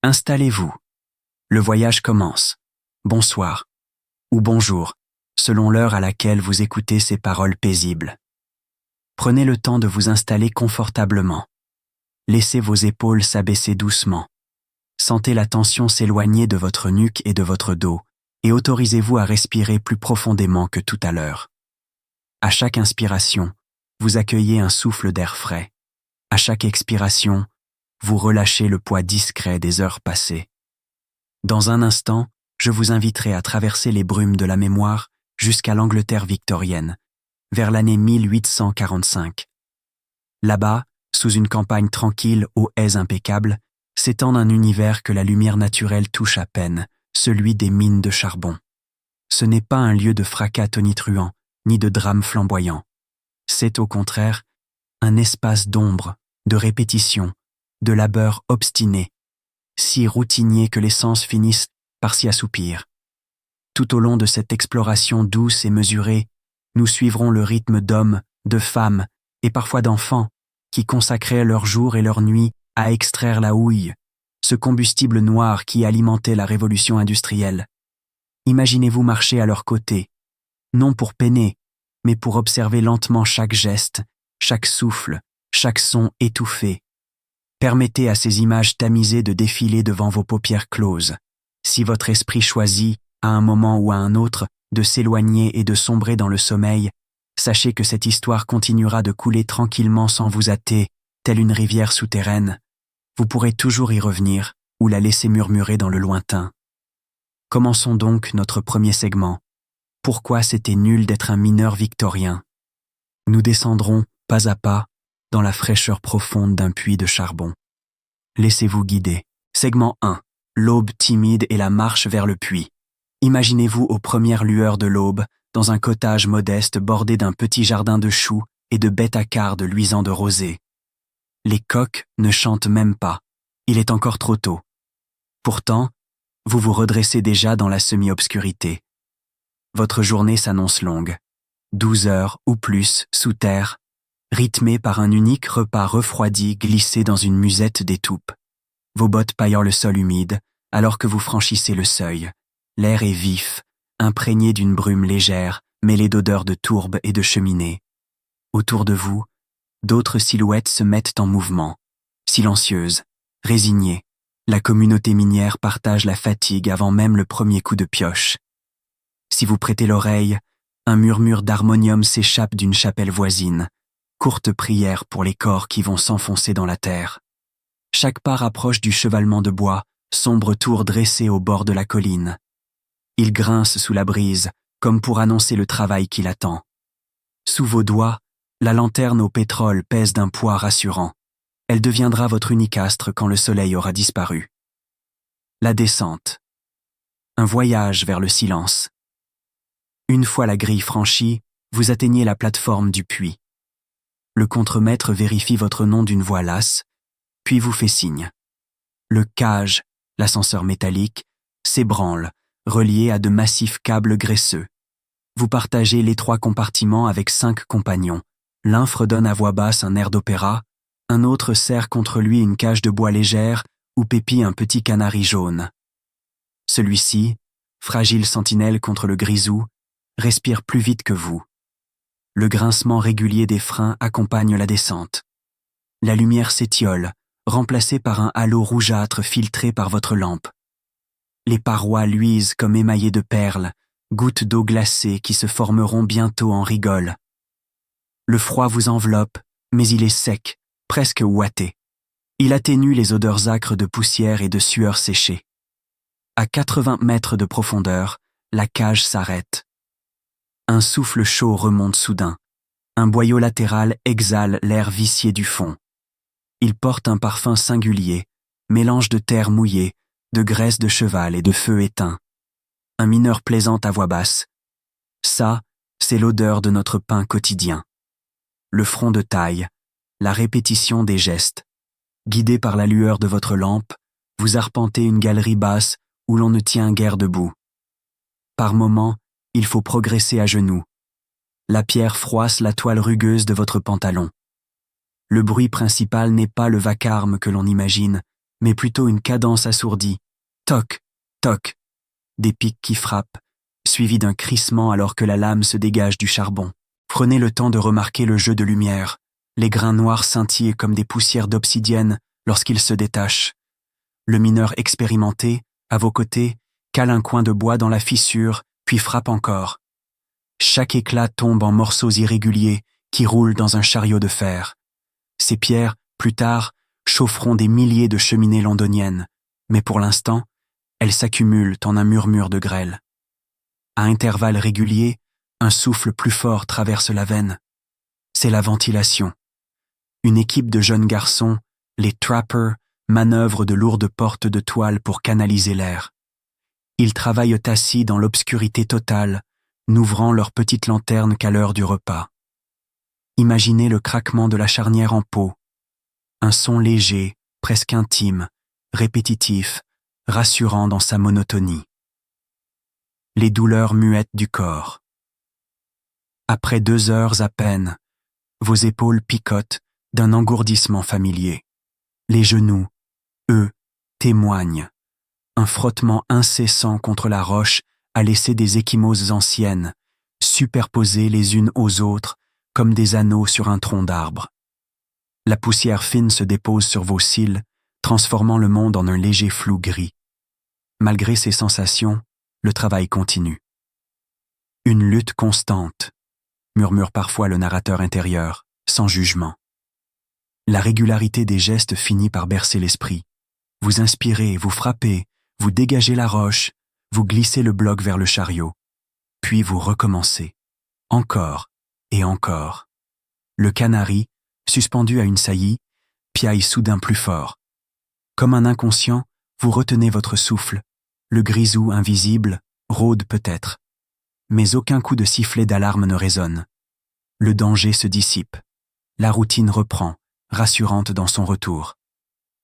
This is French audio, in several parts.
Installez-vous. Le voyage commence. Bonsoir. Ou bonjour, selon l'heure à laquelle vous écoutez ces paroles paisibles. Prenez le temps de vous installer confortablement. Laissez vos épaules s'abaisser doucement. Sentez la tension s'éloigner de votre nuque et de votre dos et autorisez-vous à respirer plus profondément que tout à l'heure. À chaque inspiration, vous accueillez un souffle d'air frais. À chaque expiration, vous relâchez le poids discret des heures passées. Dans un instant, je vous inviterai à traverser les brumes de la mémoire jusqu'à l'Angleterre victorienne, vers l'année 1845. Là-bas, sous une campagne tranquille aux haies impeccables, s'étend un univers que la lumière naturelle touche à peine, celui des mines de charbon. Ce n'est pas un lieu de fracas tonitruant, ni de drames flamboyants. C'est au contraire un espace d'ombre, de répétition, de labeur obstiné, si routinier que les sens finissent par s'y assoupir. Tout au long de cette exploration douce et mesurée, nous suivrons le rythme d'hommes, de femmes et parfois d'enfants qui consacraient leurs jours et leurs nuits à extraire la houille, ce combustible noir qui alimentait la révolution industrielle. Imaginez-vous marcher à leur côté, non pour peiner, mais pour observer lentement chaque geste, chaque souffle, chaque son étouffé. Permettez à ces images tamisées de défiler devant vos paupières closes. Si votre esprit choisit, à un moment ou à un autre, de s'éloigner et de sombrer dans le sommeil, sachez que cette histoire continuera de couler tranquillement sans vous hâter, telle une rivière souterraine. Vous pourrez toujours y revenir ou la laisser murmurer dans le lointain. Commençons donc notre premier segment. Pourquoi c'était nul d'être un mineur victorien? Nous descendrons, pas à pas, dans la fraîcheur profonde d'un puits de charbon. Laissez-vous guider. Segment 1. L'aube timide et la marche vers le puits. Imaginez-vous aux premières lueurs de l'aube, dans un cottage modeste bordé d'un petit jardin de choux et de bêtes à cardes luisant de rosée. Les coqs ne chantent même pas. Il est encore trop tôt. Pourtant, vous vous redressez déjà dans la semi-obscurité. Votre journée s'annonce longue. 12 heures ou plus sous terre, rythmé par un unique repas refroidi glissé dans une musette d'étoupe. Vos bottes paillant le sol humide, alors que vous franchissez le seuil. L'air est vif, imprégné d'une brume légère, mêlée d'odeurs de tourbe et de cheminée. Autour de vous, d'autres silhouettes se mettent en mouvement. Silencieuses, résignées, la communauté minière partage la fatigue avant même le premier coup de pioche. Si vous prêtez l'oreille, un murmure d'harmonium s'échappe d'une chapelle voisine. Courte prière pour les corps qui vont s'enfoncer dans la terre. Chaque pas rapproche du chevalement de bois, sombre tour dressé au bord de la colline. Il grince sous la brise, comme pour annoncer le travail qui l'attend. Sous vos doigts, la lanterne au pétrole pèse d'un poids rassurant. Elle deviendra votre unique astre quand le soleil aura disparu. La descente. Un voyage vers le silence. Une fois la grille franchie, vous atteignez la plateforme du puits. Le contremaître vérifie votre nom d'une voix lasse, puis vous fait signe. Le cage, l'ascenseur métallique, s'ébranle, relié à de massifs câbles graisseux. Vous partagez l'étroit compartiment avec 5 compagnons. L'un fredonne à voix basse un air d'opéra, un autre serre contre lui une cage de bois légère où pépit un petit canari jaune. Celui-ci, fragile sentinelle contre le grisou, respire plus vite que vous. Le grincement régulier des freins accompagne la descente. La lumière s'étiole, remplacée par un halo rougeâtre filtré par votre lampe. Les parois luisent comme émaillées de perles, gouttes d'eau glacée qui se formeront bientôt en rigoles. Le froid vous enveloppe, mais il est sec, presque ouaté. Il atténue les odeurs âcres de poussière et de sueur séchée. À 80 mètres de profondeur, la cage s'arrête. Un souffle chaud remonte soudain. Un boyau latéral exhale l'air vicié du fond. Il porte un parfum singulier, mélange de terre mouillée, de graisse de cheval et de feu éteint. Un mineur plaisante à voix basse. Ça, c'est l'odeur de notre pain quotidien. Le front de taille, la répétition des gestes. Guidé par la lueur de votre lampe, vous arpentez une galerie basse où l'on ne tient guère debout. Par moments, il faut progresser à genoux. La pierre froisse la toile rugueuse de votre pantalon. Le bruit principal n'est pas le vacarme que l'on imagine, mais plutôt une cadence assourdie. Toc, toc, des pics qui frappent, suivis d'un crissement alors que la lame se dégage du charbon. Prenez le temps de remarquer le jeu de lumière. Les grains noirs scintillent comme des poussières d'obsidienne lorsqu'ils se détachent. Le mineur expérimenté, à vos côtés, cale un coin de bois dans la fissure, puis frappe encore. Chaque éclat tombe en morceaux irréguliers qui roulent dans un chariot de fer. Ces pierres, plus tard, chaufferont des milliers de cheminées londoniennes, mais pour l'instant, elles s'accumulent en un murmure de grêle. À intervalles réguliers, un souffle plus fort traverse la veine. C'est la ventilation. Une équipe de jeunes garçons, les trappers, manœuvrent de lourdes portes de toile pour canaliser l'air. Ils travaillent assis dans l'obscurité totale, n'ouvrant leurs petites lanternes qu'à l'heure du repas. Imaginez le craquement de la charnière en peau. Un son léger, presque intime, répétitif, rassurant dans sa monotonie. Les douleurs muettes du corps. Après 2 heures à peine, vos épaules picotent d'un engourdissement familier. Les genoux, eux, témoignent. Un frottement incessant contre la roche a laissé des ecchymoses anciennes, superposées les unes aux autres comme des anneaux sur un tronc d'arbre. La poussière fine se dépose sur vos cils, transformant le monde en un léger flou gris. Malgré ces sensations, le travail continue. Une lutte constante, murmure parfois le narrateur intérieur, sans jugement. La régularité des gestes finit par bercer l'esprit. Vous inspirez, vous frappez, vous dégagez la roche, vous glissez le bloc vers le chariot. Puis vous recommencez. Encore et encore. Le canari, suspendu à une saillie, piaille soudain plus fort. Comme un inconscient, vous retenez votre souffle. Le grisou invisible rôde peut-être. Mais aucun coup de sifflet d'alarme ne résonne. Le danger se dissipe. La routine reprend, rassurante dans son retour.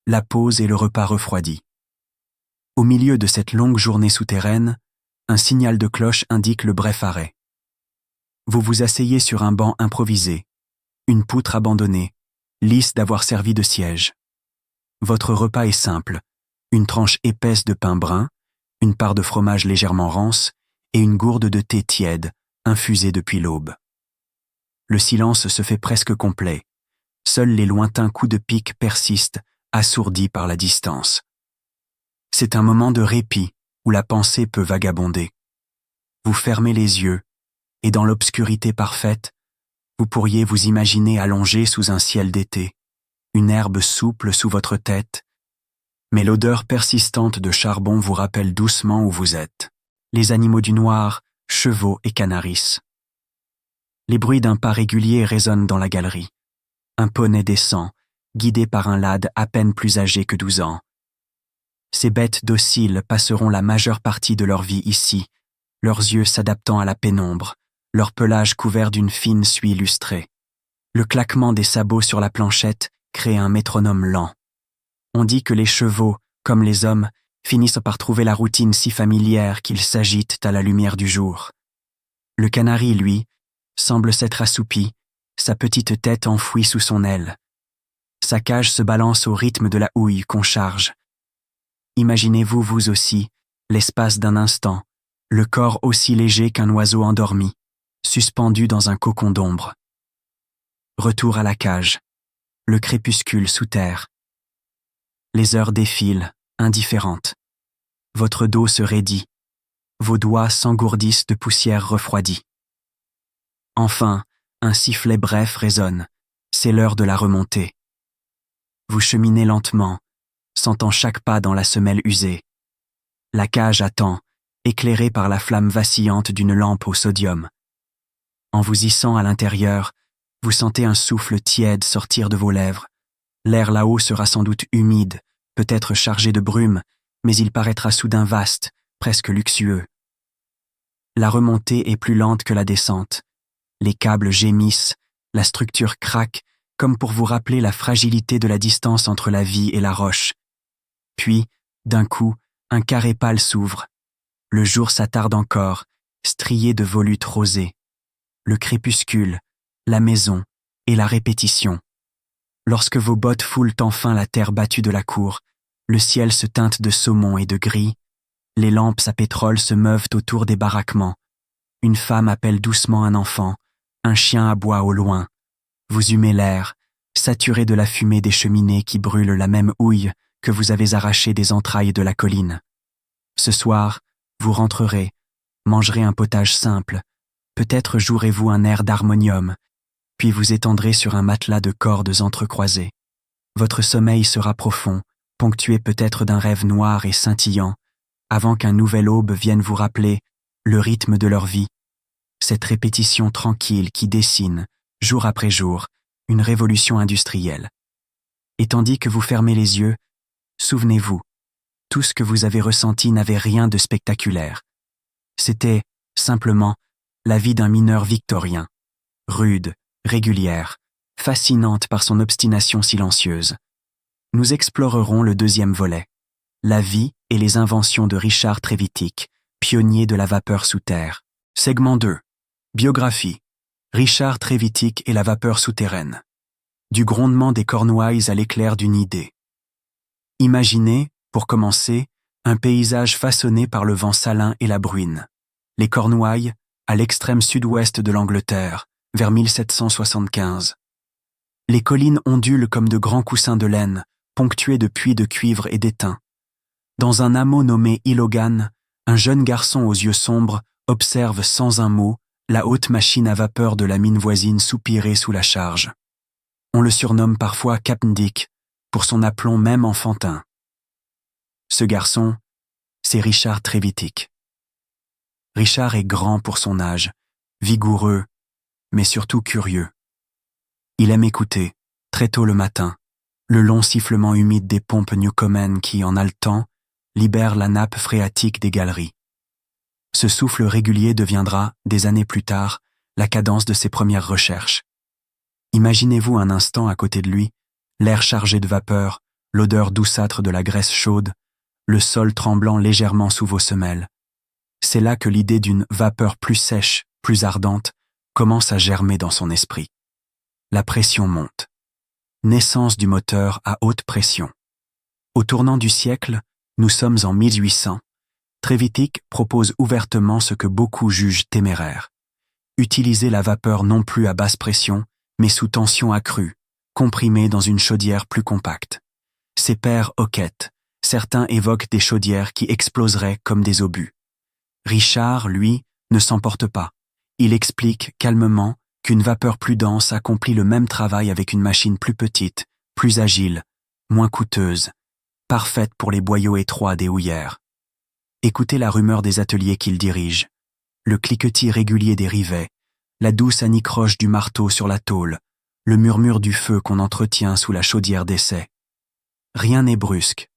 La pause et le repas refroidi. Au milieu de cette longue journée souterraine, un signal de cloche indique le bref arrêt. Vous vous asseyez sur un banc improvisé, une poutre abandonnée, lisse d'avoir servi de siège. Votre repas est simple, une tranche épaisse de pain brun, une part de fromage légèrement rance et une gourde de thé tiède, infusée depuis l'aube. Le silence se fait presque complet. Seuls les lointains coups de pic persistent, assourdis par la distance. C'est un moment de répit où la pensée peut vagabonder. Vous fermez les yeux, et dans l'obscurité parfaite, vous pourriez vous imaginer allongé sous un ciel d'été, une herbe souple sous votre tête, mais l'odeur persistante de charbon vous rappelle doucement où vous êtes. Les animaux du noir, chevaux et canaris. Les bruits d'un pas régulier résonnent dans la galerie. Un poney descend, guidé par un lad à peine plus âgé que 12 ans. Ces bêtes dociles passeront la majeure partie de leur vie ici, leurs yeux s'adaptant à la pénombre, leur pelage couvert d'une fine suie lustrée. Le claquement des sabots sur la planchette crée un métronome lent. On dit que les chevaux, comme les hommes, finissent par trouver la routine si familière qu'ils s'agitent à la lumière du jour. Le canari, lui, semble s'être assoupi, sa petite tête enfouie sous son aile. Sa cage se balance au rythme de la houille qu'on charge. Imaginez-vous, vous aussi, l'espace d'un instant, le corps aussi léger qu'un oiseau endormi, suspendu dans un cocon d'ombre. Retour à la cage, le crépuscule sous terre. Les heures défilent, indifférentes. Votre dos se raidit, vos doigts s'engourdissent de poussière refroidie. Enfin, un sifflet bref résonne, c'est l'heure de la remontée. Vous cheminez lentement, sentant chaque pas dans la semelle usée. La cage attend, éclairée par la flamme vacillante d'une lampe au sodium. En vous hissant à l'intérieur, vous sentez un souffle tiède sortir de vos lèvres. L'air là-haut sera sans doute humide, peut-être chargé de brume, mais il paraîtra soudain vaste, presque luxueux. La remontée est plus lente que la descente. Les câbles gémissent, la structure craque, comme pour vous rappeler la fragilité de la distance entre la vie et la roche. Puis, d'un coup, un carré pâle s'ouvre. Le jour s'attarde encore, strié de volutes rosées. Le crépuscule, la maison et la répétition. Lorsque vos bottes foulent enfin la terre battue de la cour, Le ciel se teinte de saumon et de gris. Les lampes à pétrole se meuvent autour des baraquements. Une femme appelle doucement un enfant. Un chien aboie au loin. Vous humez l'air, saturé de la fumée des cheminées qui brûlent la même houille que vous avez arrachée des entrailles de la colline. Ce soir, vous rentrerez, mangerez un potage simple, peut-être jouerez-vous un air d'harmonium, puis vous étendrez sur un matelas de cordes entrecroisées. Votre sommeil sera profond, ponctué peut-être d'un rêve noir et scintillant, avant qu'un nouvel aube vienne vous rappeler le rythme de leur vie, cette répétition tranquille qui dessine, jour après jour, une révolution industrielle. Et tandis que vous fermez les yeux, souvenez-vous, tout ce que vous avez ressenti n'avait rien de spectaculaire. C'était, simplement, la vie d'un mineur victorien, rude, régulière, fascinante par son obstination silencieuse. Nous explorerons le deuxième volet, la vie et les inventions de Richard Trevithick, pionnier de la vapeur sous terre. Segment 2. Biographie. Richard Trevithick et la vapeur souterraine. Du grondement des Cornouailles à l'éclair d'une idée. Imaginez, pour commencer, un paysage façonné par le vent salin et la bruine. Les Cornouailles, à l'extrême sud-ouest de l'Angleterre, vers 1775. Les collines ondulent comme de grands coussins de laine, ponctués de puits de cuivre et d'étain. Dans un hameau nommé Ilogan, un jeune garçon aux yeux sombres observe sans un mot la haute machine à vapeur de la mine voisine soupirer sous la charge. On le surnomme parfois Cap'n Dick, pour son aplomb même enfantin. Ce garçon, c'est Richard Trevithick. Richard est grand pour son âge, vigoureux, mais surtout curieux. Il aime écouter, très tôt le matin, le long sifflement humide des pompes Newcomen qui, en haletant, libèrent la nappe phréatique des galeries. Ce souffle régulier deviendra, des années plus tard, la cadence de ses premières recherches. Imaginez-vous un instant à côté de lui, l'air chargé de vapeur, l'odeur douceâtre de la graisse chaude, le sol tremblant légèrement sous vos semelles. C'est là que l'idée d'une vapeur plus sèche, plus ardente, commence à germer dans son esprit. La pression monte. Naissance du moteur à haute pression. Au tournant du siècle, nous sommes en 1800. Trevithick propose ouvertement ce que beaucoup jugent téméraire. Utiliser la vapeur non plus à basse pression, mais sous tension accrue, comprimée dans une chaudière plus compacte. Ses pairs hoquettent. Certains évoquent des chaudières qui exploseraient comme des obus. Richard, lui, ne s'emporte pas. Il explique calmement qu'une vapeur plus dense accomplit le même travail avec une machine plus petite, plus agile, moins coûteuse, parfaite pour les boyaux étroits des houillères. Écoutez la rumeur des ateliers qu'il dirige, le cliquetis régulier des rivets, la douce anicroche du marteau sur la tôle, le murmure du feu qu'on entretient sous la chaudière d'essai. Rien n'est brusque,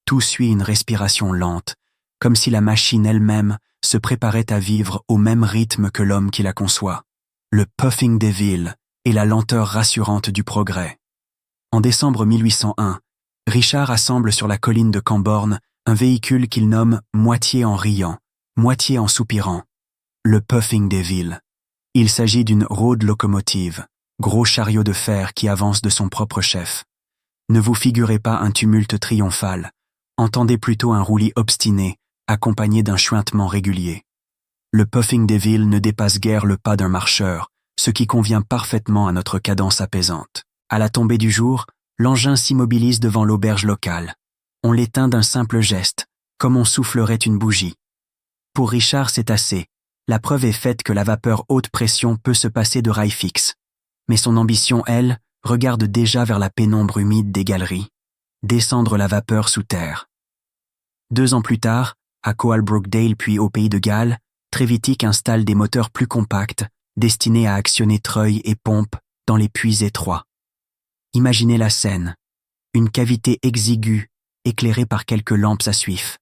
tout suit une respiration lente, comme si la machine elle-même se préparait à vivre au même rythme que l'homme qui la conçoit. Le puffing des villes et la lenteur rassurante du progrès. En décembre 1801, Richard assemble sur la colline de Camborne un véhicule qu'il nomme moitié en riant, moitié en soupirant, le puffing des villes. Il s'agit d'une road locomotive, gros chariot de fer qui avance de son propre chef. Ne vous figurez pas un tumulte triomphal, entendez plutôt un roulis obstiné, accompagné d'un chuintement régulier. Le puffing des villes ne dépasse guère le pas d'un marcheur, ce qui convient parfaitement à notre cadence apaisante. À la tombée du jour, l'engin s'immobilise devant l'auberge locale. On l'éteint d'un simple geste, comme on soufflerait une bougie. Pour Richard, c'est assez. La preuve est faite que la vapeur haute pression peut se passer de rail fixe. Mais son ambition, elle, regarde déjà vers la pénombre humide des galeries. Descendre la vapeur sous terre. 2 ans plus tard, à Coalbrookdale puis au Pays de Galles, Trevithick installe des moteurs plus compacts, destinés à actionner treuil et pompe dans les puits étroits. Imaginez la scène. Une cavité exiguë, éclairée par quelques lampes à suif.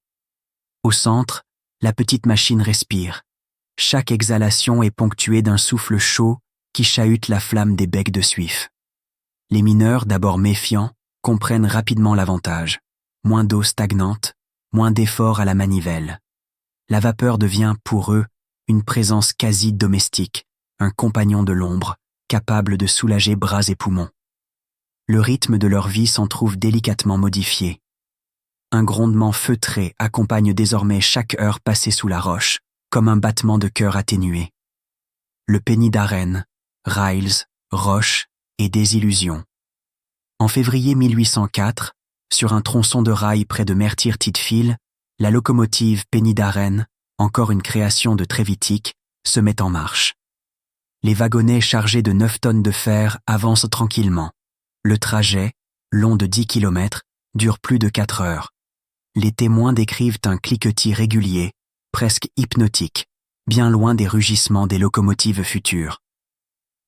Au centre, la petite machine respire. Chaque exhalation est ponctuée d'un souffle chaud qui chahute la flamme des becs de suif. Les mineurs, d'abord méfiants, comprennent rapidement l'avantage. Moins d'eau stagnante, moins d'efforts à la manivelle. La vapeur devient, pour eux, une présence quasi domestique, un compagnon de l'ombre, capable de soulager bras et poumons. Le rythme de leur vie s'en trouve délicatement modifié. un grondement feutré accompagne désormais chaque heure passée sous la roche, comme un battement de cœur atténué. Le penny d'Arène, Riles, roche et désillusion. En février 1804, sur un tronçon de rail près de Merthyr Tydfil, la locomotive Penny d'Arène, encore une création de Trevithick, se met en marche. Les wagonnets chargés de 9 tonnes de fer avancent tranquillement. Le trajet, long de 10 km, dure plus de 4 heures. Les témoins décrivent un cliquetis régulier, presque hypnotique, bien loin des rugissements des locomotives futures.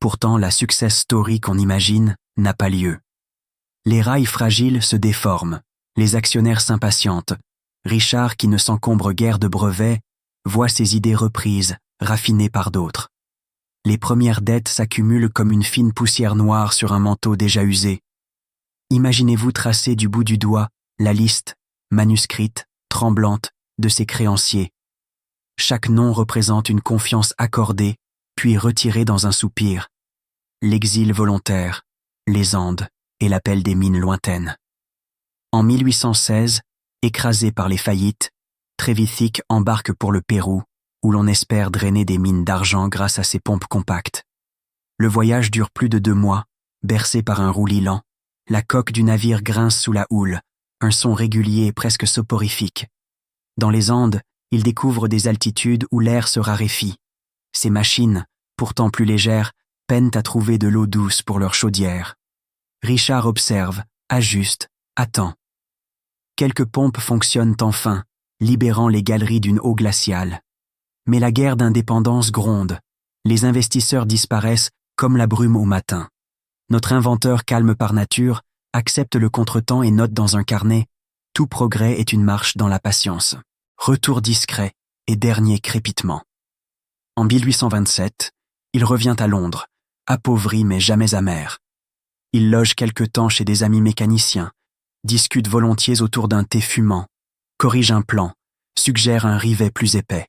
Pourtant, la success story qu'on imagine n'a pas lieu. Les rails fragiles se déforment, les actionnaires s'impatientent. Richard, qui ne s'encombre guère de brevets, voit ses idées reprises, raffinées par d'autres. Les premières dettes s'accumulent comme une fine poussière noire sur un manteau déjà usé. Imaginez-vous tracer du bout du doigt la liste, manuscrite, tremblante, de ses créanciers. Chaque nom représente une confiance accordée, puis retirée dans un soupir. L'exil volontaire, les Andes et l'appel des mines lointaines. En 1816, écrasé par les faillites, Trevithick embarque pour le Pérou, où l'on espère drainer des mines d'argent grâce à ses pompes compactes. Le voyage dure plus de 2 mois, bercé par un roulis lent. La coque du navire grince sous la houle, un son régulier et presque soporifique. Dans les Andes, il découvre des altitudes où l'air se raréfie. Ces machines, pourtant plus légères, peinent à trouver de l'eau douce pour leur chaudière. Richard observe, ajuste, attend. Quelques pompes fonctionnent enfin, libérant les galeries d'une eau glaciale. Mais la guerre d'indépendance gronde. Les investisseurs disparaissent comme la brume au matin. Notre inventeur calme par nature accepte le contretemps et note dans un carnet « Tout progrès est une marche dans la patience. Retour discret et dernier crépitement ». En 1827, il revient à Londres, appauvri mais jamais amer. Il loge quelque temps chez des amis mécaniciens, discute volontiers autour d'un thé fumant, corrige un plan, suggère un rivet plus épais.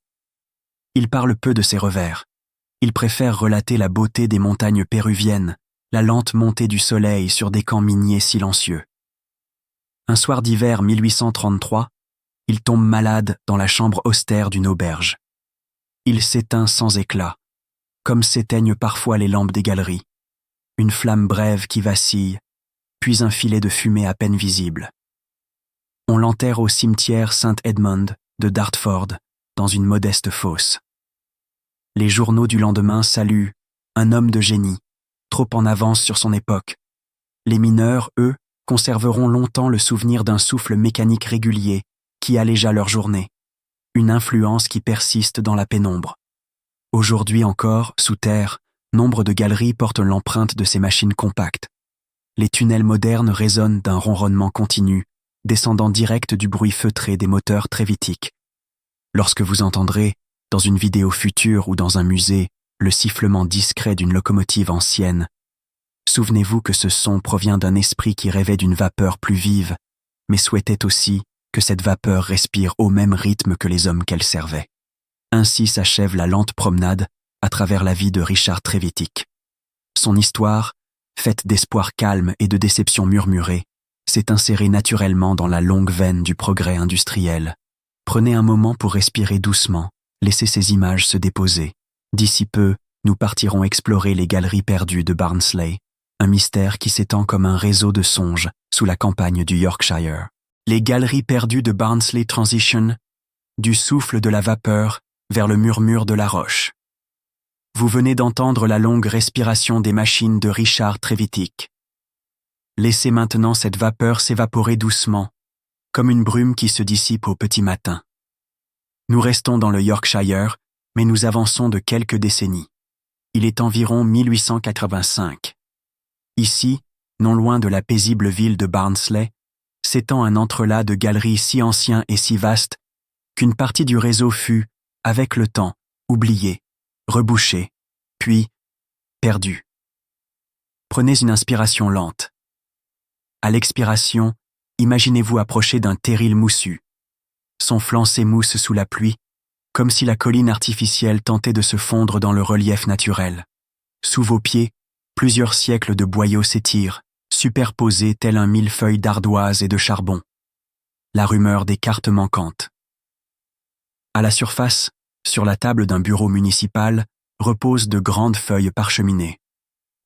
Il parle peu de ses revers. Il préfère relater la beauté des montagnes péruviennes, la lente montée du soleil sur des camps miniers silencieux. Un soir d'hiver 1833, il tombe malade dans la chambre austère d'une auberge. Il s'éteint sans éclat, comme s'éteignent parfois les lampes des galeries. Une flamme brève qui vacille, puis un filet de fumée à peine visible. On l'enterre au cimetière Saint-Edmund de Dartford, dans une modeste fosse. Les journaux du lendemain saluent « un homme de génie », trop en avance sur son époque. Les mineurs, eux, conserveront longtemps le souvenir d'un souffle mécanique régulier qui allégea leur journée, une influence qui persiste dans la pénombre. Aujourd'hui encore, sous terre, nombre de galeries portent l'empreinte de ces machines compactes. Les tunnels modernes résonnent d'un ronronnement continu, descendant direct du bruit feutré des moteurs Trevithick. Lorsque vous entendrez, dans une vidéo future ou dans un musée, le sifflement discret d'une locomotive ancienne, souvenez-vous que ce son provient d'un esprit qui rêvait d'une vapeur plus vive, mais souhaitait aussi que cette vapeur respire au même rythme que les hommes qu'elle servait. Ainsi s'achève la lente promenade à travers la vie de Richard Trevithick. Son histoire, faite d'espoir calme et de déceptions murmurées, s'est insérée naturellement dans la longue veine du progrès industriel. Prenez un moment pour respirer doucement, laissez ces images se déposer. D'ici peu, nous partirons explorer les galeries perdues de Barnsley, un mystère qui s'étend comme un réseau de songes sous la campagne du Yorkshire. Les galeries perdues de Barnsley Transition, du souffle de la vapeur vers le murmure de la roche. Vous venez d'entendre la longue respiration des machines de Richard Trevithick. Laissez maintenant cette vapeur s'évaporer doucement, comme une brume qui se dissipe au petit matin. Nous restons dans le Yorkshire, mais nous avançons de quelques décennies. Il est environ 1885. Ici, non loin de la paisible ville de Barnsley, s'étend un entrelac de galeries si anciens et si vastes qu'une partie du réseau fut, avec le temps, oubliée, rebouchée, puis perdue. Prenez une inspiration lente. À l'expiration, imaginez-vous approcher d'un terril moussu. Son flanc s'émousse sous la pluie, comme si la colline artificielle tentait de se fondre dans le relief naturel. Sous vos pieds, plusieurs siècles de boyaux s'étirent, superposés tels un millefeuille d'ardoise et de charbon. la rumeur des cartes manquantes. À la surface, sur la table d'un bureau municipal, reposent de grandes feuilles parcheminées.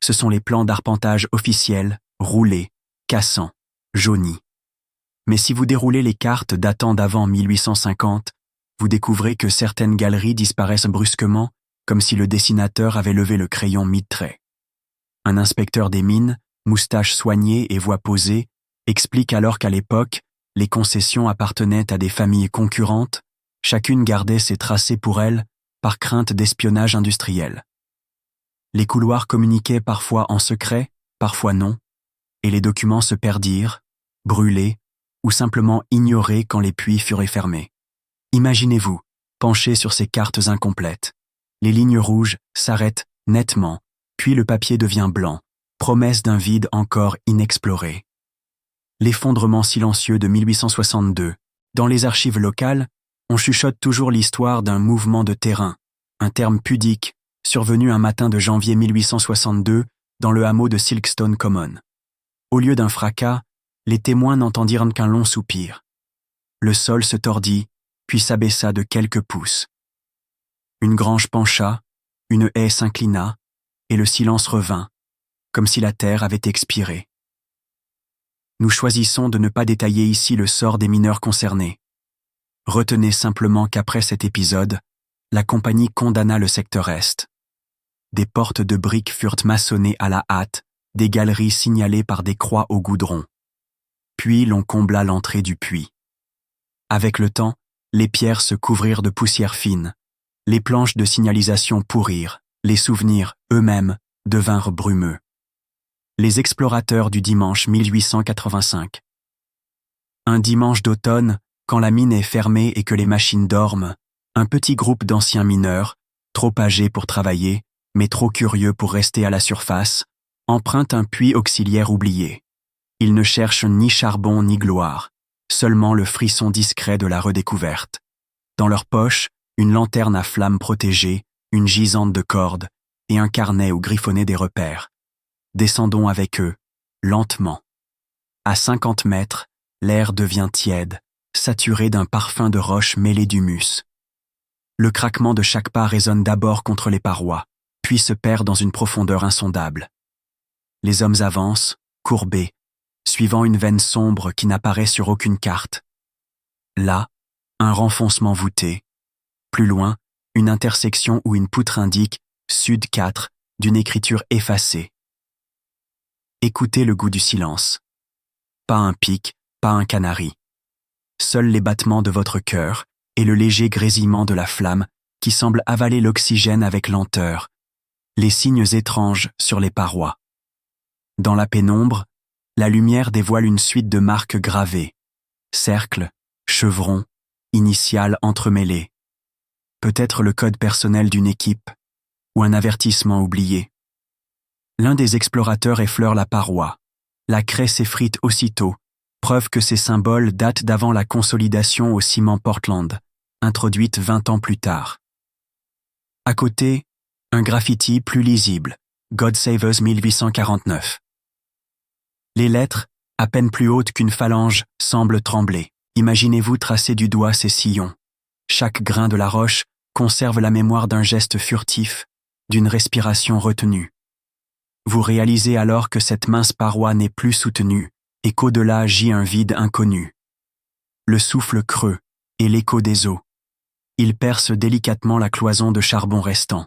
Ce sont les plans d'arpentage officiels, roulés, cassants, jaunis. Mais si vous déroulez les cartes datant d'avant 1850, vous découvrez que certaines galeries disparaissent brusquement, comme si le dessinateur avait levé le crayon mi-trait. Un inspecteur des mines, moustache soignée et voix posée, explique alors qu'à l'époque, les concessions appartenaient à des familles concurrentes, chacune gardait ses tracés pour elle, par crainte d'espionnage industriel. Les couloirs communiquaient parfois en secret, parfois non, et les documents se perdirent, brûlés, ou simplement ignorés quand les puits furent fermés. Imaginez-vous, penché sur ces cartes incomplètes. Les lignes rouges s'arrêtent nettement, puis le papier devient blanc, promesse d'un vide encore inexploré. L'effondrement silencieux de 1862. Dans les archives locales, on chuchote toujours l'histoire d'un mouvement de terrain, un terme pudique, survenu un matin de janvier 1862 dans le hameau de Silkstone Common. Au lieu d'un fracas, les témoins n'entendirent qu'un long soupir. Le sol se tordit, puis s'abaissa de quelques pouces. Une grange pencha, une haie s'inclina, et le silence revint, comme si la terre avait expiré. Nous choisissons de ne pas détailler ici le sort des mineurs concernés. Retenez simplement qu'après cet épisode, la compagnie condamna le secteur Est. Des portes de briques furent maçonnées à la hâte, des galeries signalées par des croix au goudron. Puis l'on combla l'entrée du puits. Avec le temps, les pierres se couvrirent de poussière fine, les planches de signalisation pourrirent, les souvenirs, eux-mêmes, devinrent brumeux. Les explorateurs du dimanche 1885. Un dimanche d'automne, quand la mine est fermée et que les machines dorment, un petit groupe d'anciens mineurs, trop âgés pour travailler, mais trop curieux pour rester à la surface, emprunte un puits auxiliaire oublié. Ils ne cherchent ni charbon ni gloire, seulement le frisson discret de la redécouverte. Dans leur poche, une lanterne à flamme protégée, une gisante de cordes et un carnet où griffonnaient des repères. Descendons avec eux, lentement. À 50 mètres, l'air devient tiède, saturé d'un parfum de roche mêlé d'humus. Le craquement de chaque pas résonne d'abord contre les parois, puis se perd dans une profondeur insondable. Les hommes avancent, courbés, suivant une veine sombre qui n'apparaît sur aucune carte. Là, un renfoncement voûté. Plus loin, une intersection où une poutre indique « Sud 4 » d'une écriture effacée. Écoutez le goût du silence. Pas un pic, pas un canari. Seuls les battements de votre cœur et le léger grésillement de la flamme qui semble avaler l'oxygène avec lenteur, les signes étranges sur les parois. Dans la pénombre, la lumière dévoile une suite de marques gravées, cercles, chevrons, initiales entremêlées. Peut-être le code personnel d'une équipe, ou un avertissement oublié. L'un des explorateurs effleure la paroi. La craie s'effrite aussitôt, preuve que ces symboles datent d'avant la consolidation au ciment Portland, introduite 20 ans plus tard. À côté, un graffiti plus lisible, God Save Us 1849. Les lettres, à peine plus hautes qu'une phalange, semblent trembler. Imaginez-vous tracer du doigt ces sillons. Chaque grain de la roche conserve la mémoire d'un geste furtif, d'une respiration retenue. Vous réalisez alors que cette mince paroi n'est plus soutenue et qu'au-delà gît un vide inconnu. Le souffle creux et l'écho des eaux. Il perce délicatement la cloison de charbon restant.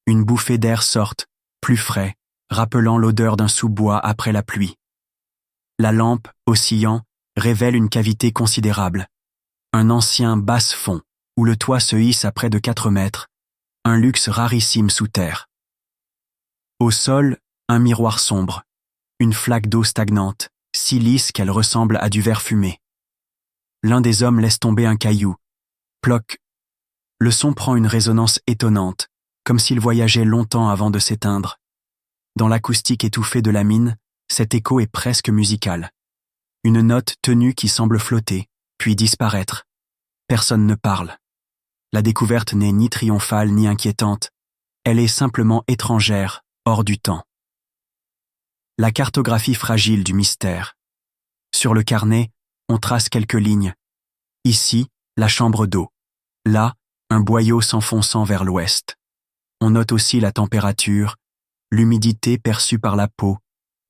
Une bouffée d'air sort, plus frais, rappelant l'odeur d'un sous-bois après la pluie. La lampe, oscillant, révèle une cavité considérable. Un ancien basse-fond, où le toit se hisse à près de 4 mètres, un luxe rarissime sous terre. Au sol, un miroir sombre, une flaque d'eau stagnante, si lisse qu'elle ressemble à du verre fumé. L'un des hommes laisse tomber un caillou. Ploc. Le son prend une résonance étonnante, comme s'il voyageait longtemps avant de s'éteindre. Dans l'acoustique étouffée de la mine, cet écho est presque musical. Une note tenue qui semble flotter, puis disparaître. Personne ne parle. La découverte n'est ni triomphale ni inquiétante. Elle est simplement étrangère, hors du temps. La cartographie fragile du mystère. Sur le carnet, On trace quelques lignes. Ici, la chambre d'eau. Là, un boyau s'enfonçant vers l'ouest. On note aussi la température, l'humidité perçue par la peau,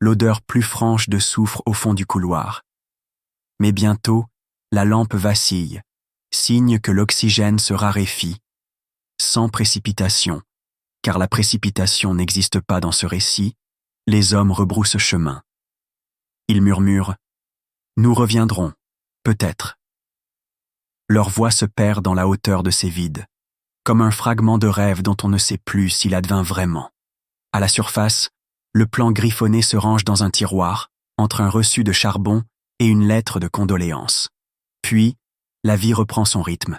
l'odeur plus franche de soufre au fond du couloir. Mais bientôt, la lampe vacille, signe que l'oxygène se raréfie, sans précipitation, car la précipitation n'existe pas dans ce récit, les hommes rebroussent chemin. Ils murmurent « Nous reviendrons, peut-être ». Leur voix se perd dans la hauteur de ces vides, comme un fragment de rêve dont on ne sait plus s'il advint vraiment. À la surface, le plan griffonné se range dans un tiroir, entre un reçu de charbon et une lettre de condoléances. Puis, la vie reprend son rythme.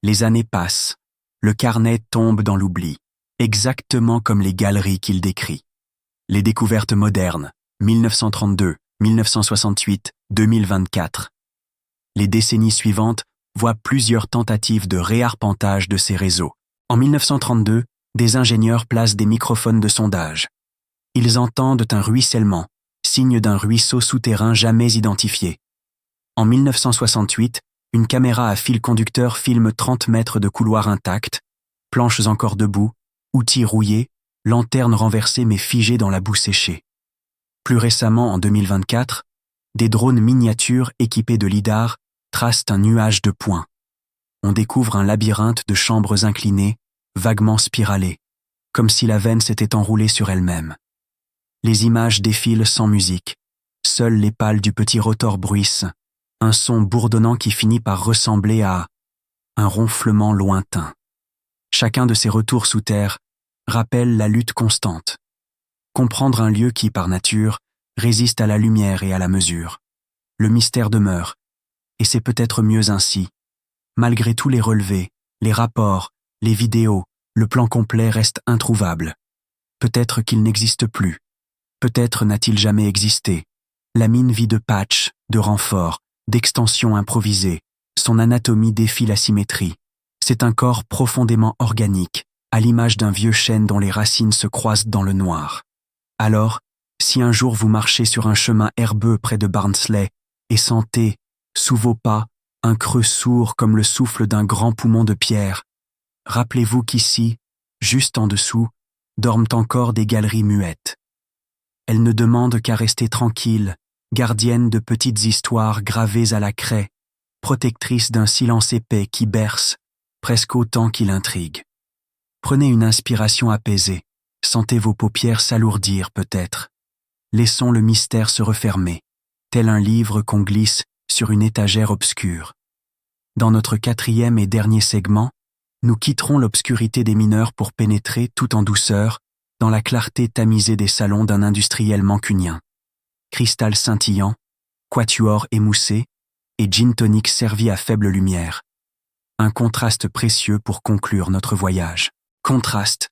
Les années passent, le carnet tombe dans l'oubli, exactement comme les galeries qu'il décrit. Les découvertes modernes, 1932, 1968, 2024. Les décennies suivantes voient plusieurs tentatives de réarpentage de ces réseaux. En 1932, des ingénieurs placent des microphones de sondage. Ils entendent un ruissellement, signe d'un ruisseau souterrain jamais identifié. En 1968, une caméra à fil conducteur filme 30 mètres de couloir intact, planches encore debout, outils rouillés, lanternes renversées mais figées dans la boue séchée. Plus récemment, en 2024, des drones miniatures équipés de lidar tracent un nuage de points. On découvre un labyrinthe de chambres inclinées, vaguement spiralées, comme si la veine s'était enroulée sur elle-même. Les images défilent sans musique. Seules les pales du petit rotor bruissent, un son bourdonnant qui finit par ressembler à un ronflement lointain. Chacun de ces retours sous terre rappelle la lutte constante. Comprendre un lieu qui, par nature, résiste à la lumière et à la mesure. Le mystère demeure, et c'est peut-être mieux ainsi. Malgré tous les relevés, les rapports, les vidéos, le plan complet reste introuvable. Peut-être qu'il n'existe plus. Peut-être n'a-t-il jamais existé. La mine vit de patchs, de renforts, d'extensions improvisées. Son anatomie défie la symétrie. C'est un corps profondément organique, à l'image d'un vieux chêne dont les racines se croisent dans le noir. Alors, si un jour vous marchez sur un chemin herbeux près de Barnsley et sentez, sous vos pas, un creux sourd comme le souffle d'un grand poumon de pierre, rappelez-vous qu'ici, juste en dessous, dorment encore des galeries muettes. Elles ne demandent qu'à rester tranquilles, gardiennes de petites histoires gravées à la craie, protectrices d'un silence épais qui berce, presque autant qu'il intrigue. Prenez une inspiration apaisée, sentez vos paupières s'alourdir peut-être. Laissons le mystère se refermer, tel un livre qu'on glisse sur une étagère obscure. Dans notre 4e et dernier segment, nous quitterons l'obscurité des mineurs pour pénétrer, tout en douceur, dans la clarté tamisée des salons d'un industriel mancunien. Cristal scintillant, quatuor émoussé et gin tonic servi à faible lumière. Un contraste précieux pour conclure notre voyage. Contraste,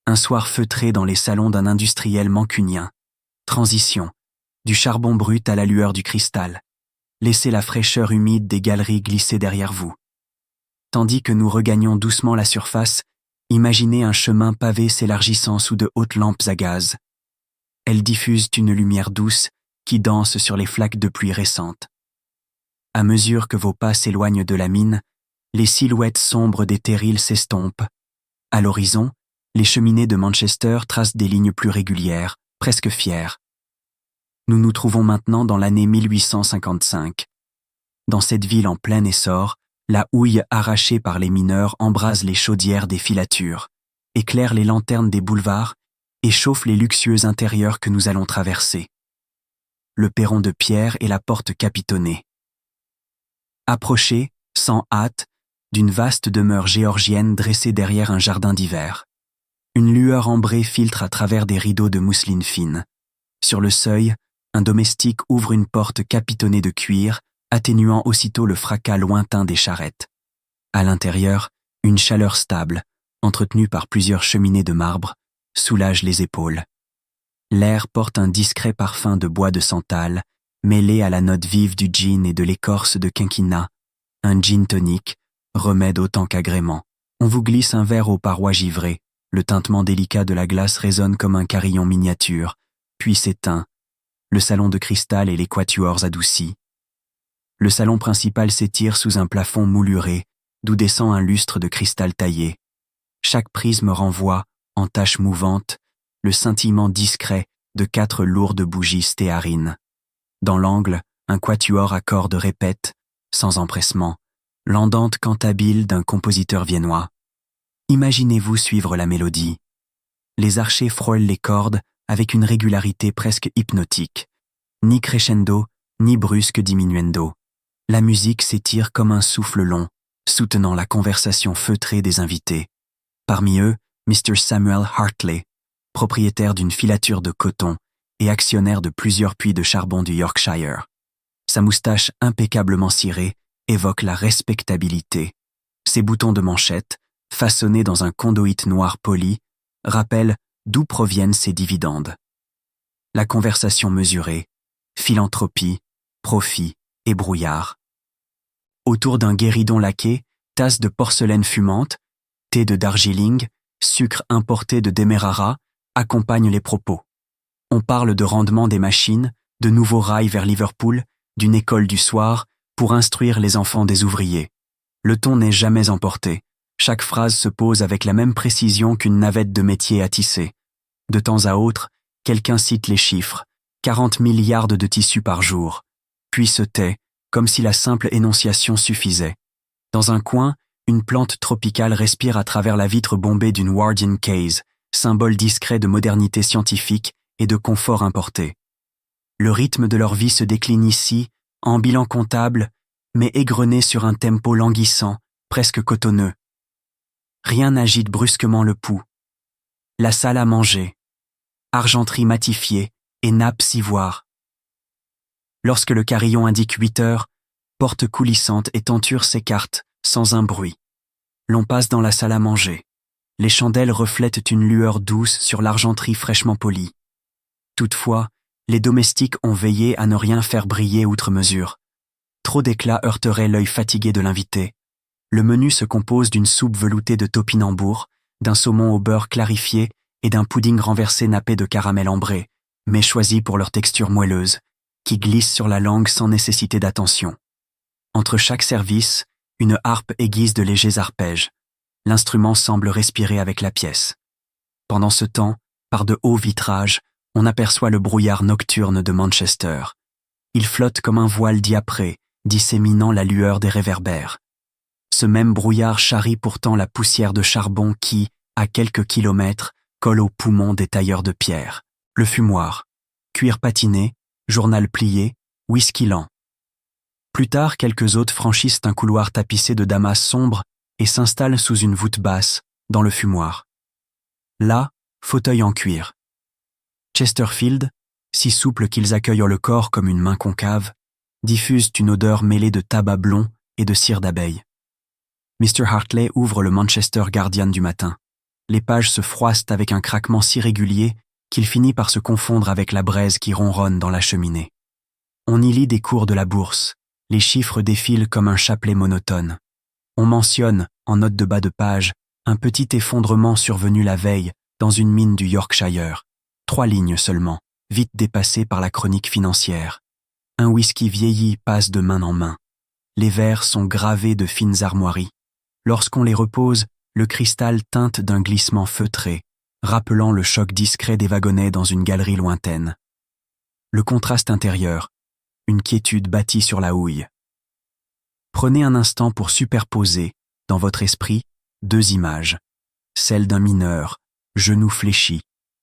un soir feutré dans les salons d'un industriel mancunien. Transition, du charbon brut à la lueur du cristal. Laissez la fraîcheur humide des galeries glisser derrière vous. Tandis que nous regagnons doucement la surface, imaginez un chemin pavé s'élargissant sous de hautes lampes à gaz. Elles diffusent une lumière douce qui danse sur les flaques de pluie récentes. À mesure que vos pas s'éloignent de la mine, les silhouettes sombres des terrils s'estompent. À l'horizon, les cheminées de Manchester tracent des lignes plus régulières, presque fières. Nous nous trouvons maintenant dans l'année 1855. Dans cette ville en plein essor, la houille arrachée par les mineurs embrase les chaudières des filatures, éclaire les lanternes des boulevards et chauffe les luxueux intérieurs que nous allons traverser. Le perron de pierre et la porte capitonnée. Approchez, sans hâte, d'une vaste demeure géorgienne dressée derrière un jardin d'hiver. Une lueur ambrée filtre à travers des rideaux de mousseline fine. Sur le seuil, un domestique ouvre une porte capitonnée de cuir, atténuant aussitôt le fracas lointain des charrettes. À l'intérieur, une chaleur stable, entretenue par plusieurs cheminées de marbre, soulage les épaules. L'air porte un discret parfum de bois de santal, mêlé à la note vive du gin et de l'écorce de quinquina, un gin tonic, remède autant qu'agrément. On vous glisse un verre aux parois givrées, le tintement délicat de la glace résonne comme un carillon miniature, puis s'éteint, le salon de cristal et les quatuors adoucis. Le salon principal s'étire sous un plafond mouluré, d'où descend un lustre de cristal taillé. Chaque prisme renvoie, en taches mouvantes, le scintillement discret de 4 lourdes bougies stéarines. Dans l'angle, un quatuor à cordes répète, sans empressement, l'andante cantabile d'un compositeur viennois. Imaginez-vous suivre la mélodie. Les archers frôlent les cordes avec une régularité presque hypnotique. Ni crescendo, ni brusque diminuendo. La musique s'étire comme un souffle long, soutenant la conversation feutrée des invités. Parmi eux, Mr. Samuel Hartley, propriétaire d'une filature de coton et actionnaire de plusieurs puits de charbon du Yorkshire. Sa moustache impeccablement cirée évoque la respectabilité. Ses boutons de manchette, façonnés dans un condoït noir poli, rappellent d'où proviennent ses dividendes. La conversation mesurée, philanthropie, profit et brouillard. Autour d'un guéridon laqué, tasses de porcelaine fumante, thé de Darjeeling, sucre importé de Demerara accompagnent les propos. On parle de rendement des machines, de nouveaux rails vers Liverpool, d'une école du soir pour instruire les enfants des ouvriers. Le ton n'est jamais emporté. Chaque phrase se pose avec la même précision qu'une navette de métier à tisser. De temps à autre, quelqu'un cite les chiffres, 40 milliards de tissus par jour, puis se tait, comme si la simple énonciation suffisait. Dans un coin, une plante tropicale respire à travers la vitre bombée d'une Wardian Case, symbole discret de modernité scientifique et de confort importé. Le rythme de leur vie se décline ici, en bilan comptable, mais égrené sur un tempo languissant, presque cotonneux. Rien n'agite brusquement le pouls. La salle à manger, argenterie matifiée et nappe ivoire. Lorsque le carillon indique 8 heures, porte coulissante et tenture s'écartent sans un bruit. L'on passe dans la salle à manger. Les chandelles reflètent une lueur douce sur l'argenterie fraîchement polie. Toutefois, les domestiques ont veillé à ne rien faire briller outre mesure. Trop d'éclat heurterait l'œil fatigué de l'invité. Le menu se compose d'une soupe veloutée de topinambour, d'un saumon au beurre clarifié et d'un pudding renversé nappé de caramel ambré, mais choisi pour leur texture moelleuse, qui glisse sur la langue sans nécessité d'attention. Entre chaque service, une harpe aiguise de légers arpèges. L'instrument semble respirer avec la pièce. Pendant ce temps, par de hauts vitrages, on aperçoit le brouillard nocturne de Manchester. Il flotte comme un voile diapré, disséminant la lueur des réverbères. Ce même brouillard charrie pourtant la poussière de charbon qui, à quelques kilomètres, colle aux poumons des tailleurs de pierre. Le fumoir, cuir patiné, journal plié, whisky lent. Plus tard, quelques hôtes franchissent un couloir tapissé de damas sombres et s'installent sous une voûte basse, dans le fumoir. Là, fauteuil en cuir. Chesterfield, si souples qu'ils accueillent le corps comme une main concave, diffusent une odeur mêlée de tabac blond et de cire d'abeille. Mr. Hartley ouvre le Manchester Guardian du matin. Les pages se froissent avec un craquement si régulier qu'il finit par se confondre avec la braise qui ronronne dans la cheminée. On y lit des cours de la bourse. Les chiffres défilent comme un chapelet monotone. On mentionne, en note de bas de page, un petit effondrement survenu la veille dans une mine du Yorkshire. 3 lignes seulement, vite dépassées par la chronique financière. Un whisky vieilli passe de main en main. Les verres sont gravés de fines armoiries. Lorsqu'on les repose, le cristal teinte d'un glissement feutré, rappelant le choc discret des wagonnets dans une galerie lointaine. Le contraste intérieur, une quiétude bâtie sur la houille. Prenez un instant pour superposer, dans votre esprit, 2 images. Celle d'un mineur, genoux fléchis,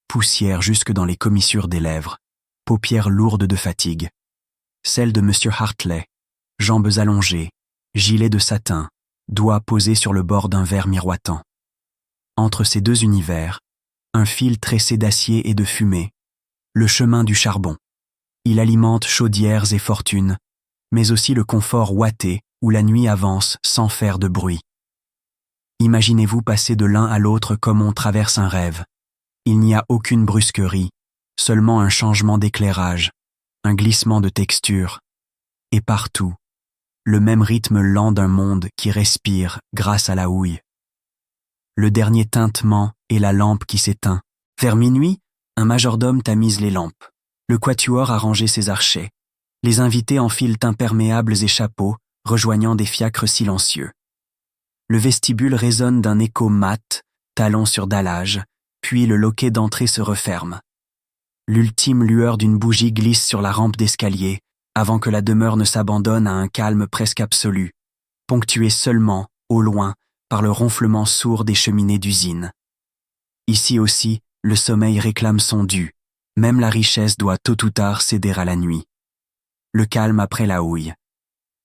poussière jusque dans les commissures des lèvres, paupières lourdes de fatigue. Celle de M. Hartley, jambes allongées, gilet de satin, doigts posés sur le bord d'un verre miroitant. Entre ces 2 univers, un fil tressé d'acier et de fumée, le chemin du charbon. Il alimente chaudières et fortunes, mais aussi le confort ouaté où la nuit avance sans faire de bruit. Imaginez-vous passer de l'un à l'autre comme on traverse un rêve. Il n'y a aucune brusquerie, seulement un changement d'éclairage, un glissement de texture, et partout, le même rythme lent d'un monde qui respire grâce à la houille. Le dernier tintement est la lampe qui s'éteint. Vers minuit, un majordome tamise les lampes. Le quatuor a rangé ses archets. Les invités enfilent imperméables et chapeaux, rejoignant des fiacres silencieux. Le vestibule résonne d'un écho mat, talon sur dallage, puis le loquet d'entrée se referme. L'ultime lueur d'une bougie glisse sur la rampe d'escalier, avant que la demeure ne s'abandonne à un calme presque absolu, ponctué seulement, au loin, par le ronflement sourd des cheminées d'usine. Ici aussi, le sommeil réclame son dû, même la richesse doit tôt ou tard céder à la nuit. Le calme après la houille.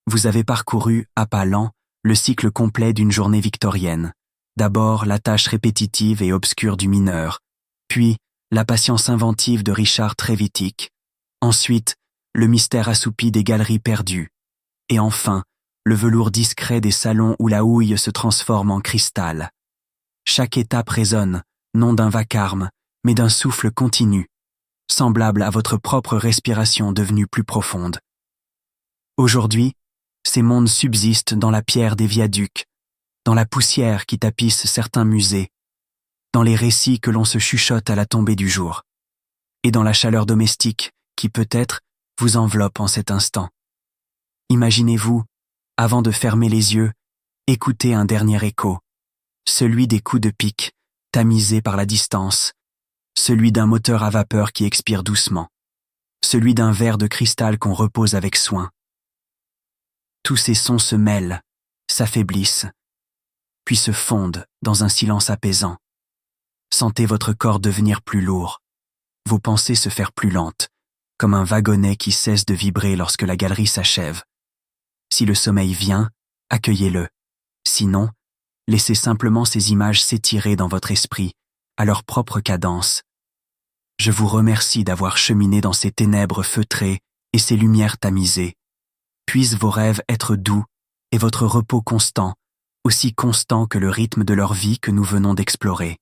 Vous avez parcouru, à pas lents, le cycle complet d'une journée victorienne. D'abord la tâche répétitive et obscure du mineur, puis la patience inventive de Richard Trevithick, ensuite le mystère assoupi des galeries perdues, et enfin le velours discret des salons où la houille se transforme en cristal. Chaque étape résonne, non d'un vacarme, mais d'un souffle continu, semblable à votre propre respiration devenue plus profonde. Aujourd'hui, ces mondes subsistent dans la pierre des viaducs, dans la poussière qui tapisse certains musées, dans les récits que l'on se chuchote à la tombée du jour, et dans la chaleur domestique qui peut-être vous enveloppe en cet instant. Imaginez-vous, avant de fermer les yeux, écouter un dernier écho, celui des coups de pique, tamisés par la distance, celui d'un moteur à vapeur qui expire doucement, celui d'un verre de cristal qu'on repose avec soin. Tous ces sons se mêlent, s'affaiblissent, puis se fondent dans un silence apaisant. Sentez votre corps devenir plus lourd, vos pensées se faire plus lentes, comme un wagonnet qui cesse de vibrer lorsque la galerie s'achève. Si le sommeil vient, accueillez-le. Sinon, laissez simplement ces images s'étirer dans votre esprit, à leur propre cadence. Je vous remercie d'avoir cheminé dans ces ténèbres feutrées et ces lumières tamisées. Puissent vos rêves être doux et votre repos constant, aussi constant que le rythme de leur vie que nous venons d'explorer.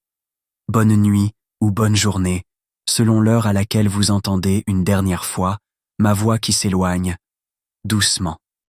Bonne nuit ou bonne journée, selon l'heure à laquelle vous entendez une dernière fois ma voix qui s'éloigne, doucement.